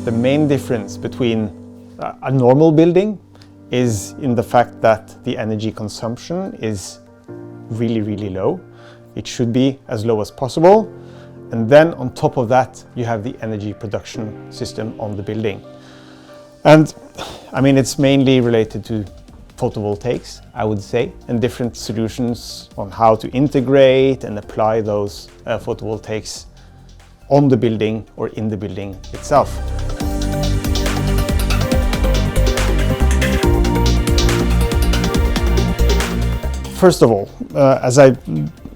The main difference between a normal building is in the fact that the energy consumption is really low. It should be as low as possible. And then on top of that, you have the energy production system on the building. And I mean, it's mainly related to photovoltaics, I would say, and different solutions on how to integrate and apply those photovoltaics on the building or in the building itself. First of all, as I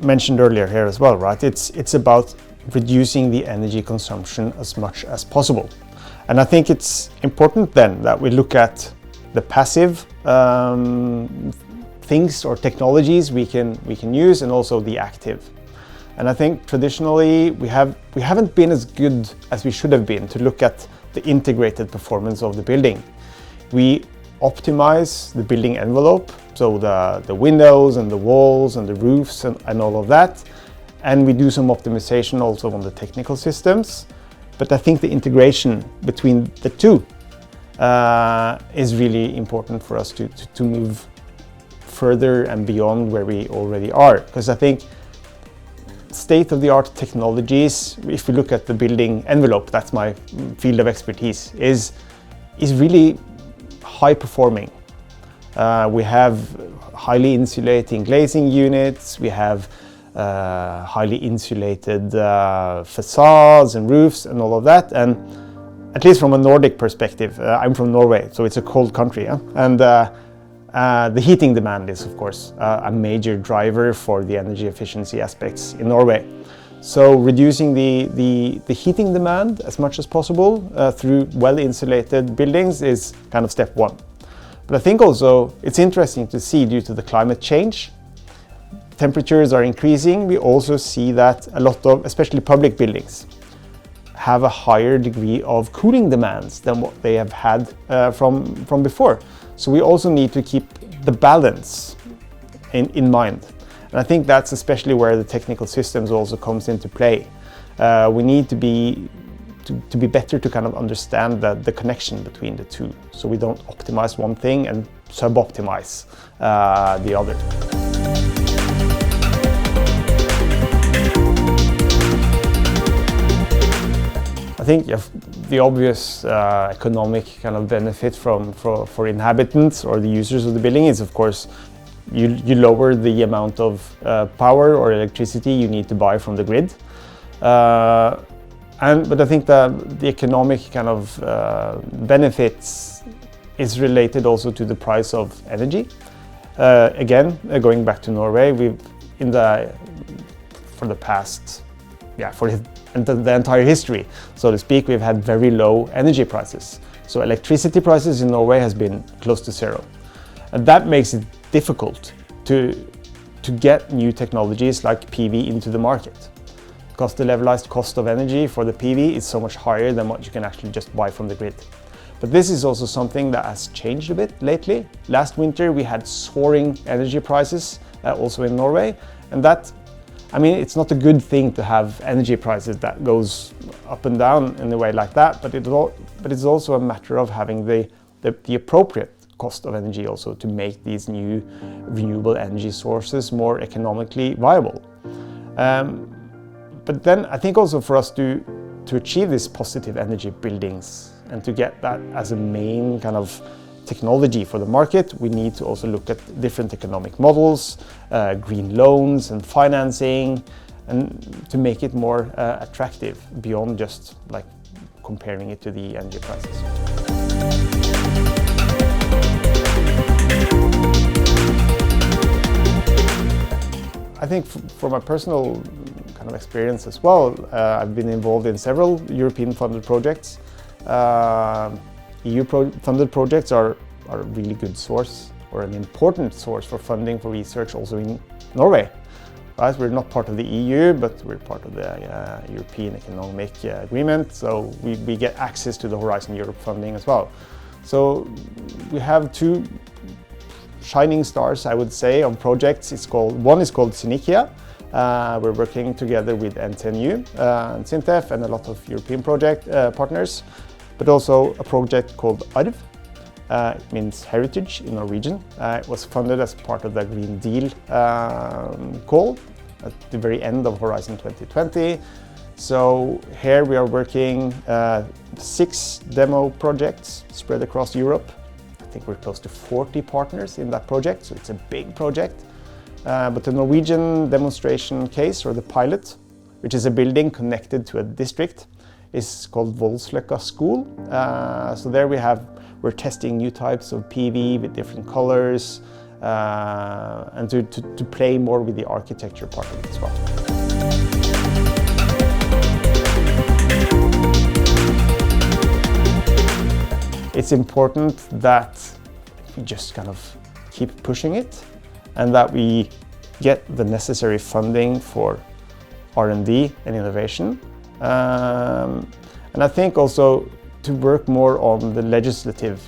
mentioned earlier here as well, right? It's about reducing the energy consumption as much as possible. And I think it's important then that we look at the passive things or technologies we can use, and also the active. And I think traditionally we haven't been as good as we should have been to look at the integrated performance of the building. We optimize the building envelope, so the windows and the walls and the roofs and all of that. And we do some optimization also on the technical systems. But I think the integration between the two is really important for us to move further and beyond where we already are. Because I think state-of-the-art technologies, if we look at the building envelope, that's my field of expertise, is really high performing. We have highly insulating glazing units, we have highly insulated facades and roofs and all of that. And at least from a Nordic perspective, I'm from Norway, so it's a cold country, yeah? And the heating demand is, of course, a major driver for the energy efficiency aspects in Norway. So reducing the heating demand as much as possible through well-insulated buildings is kind of step one. But I think also it's interesting to see, due to the climate change, temperatures are increasing. We also see that a lot of, especially public buildings, have a higher degree of cooling demands than what they have had from before. So we also need to keep the balance in mind. And I think that's especially where the technical systems also comes into play. We need to be better to kind of understand the connection between the two, so we don't optimize one thing and sub-optimize the other. I think the obvious economic kind of benefit for inhabitants or the users of the building is, of course, you lower the amount of power or electricity you need to buy from the grid. But I think the economic kind of benefits is related also to the price of energy. Again, going back to Norway, for the entire history, so to speak, we've had very low energy prices. So electricity prices in Norway has been close to zero. And that makes it difficult to get new technologies like PV into the market, because the levelized cost of energy for the PV is so much higher than what you can actually just buy from the grid. But this is also something that has changed a bit lately. Last winter we had soaring energy prices also in Norway, and that, I mean, it's not a good thing to have energy prices that goes up and down in a way like that, but it's also a matter of having the appropriate cost of energy also to make these new renewable energy sources more economically viable. But then I think also for us to achieve these positive energy buildings and to get that as a main kind of technology for the market, we need to also look at different economic models, green loans and financing, and to make it more attractive beyond just like comparing it to the energy prices. I think from my personal kind of experience as well, I've been involved in several European funded projects. EU-funded projects are a really good source, or an important source for funding for research also in Norway. Right? We're not part of the EU, but we're part of the European Economic Agreement, so we get access to the Horizon Europe funding as well. So we have two shining stars, I would say, on projects. One is called SINTEF. We're working together with NTNU and SINTEF and a lot of European project partners. but also a project called Arv. It means heritage in Norwegian. It was funded as part of the Green Deal call at the very end of Horizon 2020. So here we are working 6 demo projects spread across Europe. I think we're close to 40 partners in that project, so it's a big project. But the Norwegian demonstration case, or the pilot, which is a building connected to a district, is called Voldsløkka School. So there we're testing new types of PV with different colors, and to play more with the architecture part of it as well. It's important that we just kind of keep pushing it, and that we get the necessary funding for R&D and innovation. And I think also to work more on the legislative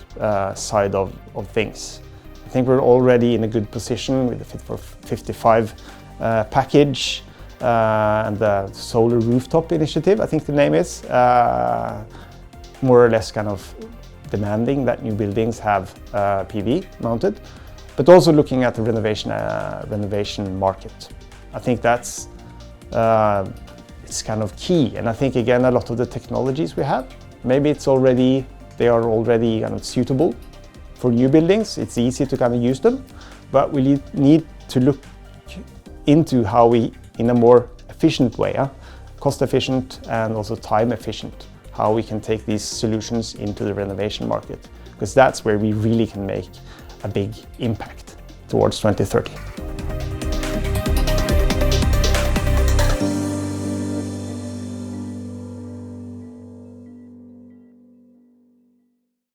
side of things. I think we're already in a good position with the Fit for 55 package and the solar rooftop initiative, I think the name is, more or less kind of demanding that new buildings have PV mounted, but also looking at the renovation market. I think that's it's kind of key, and I think again a lot of the technologies we have, maybe they are already kind of suitable for new buildings. It's easy to kind of use them, but we need to look into how we, in a more efficient way, cost efficient and also time efficient, how we can take these solutions into the renovation market, because that's where we really can make a big impact towards 2030.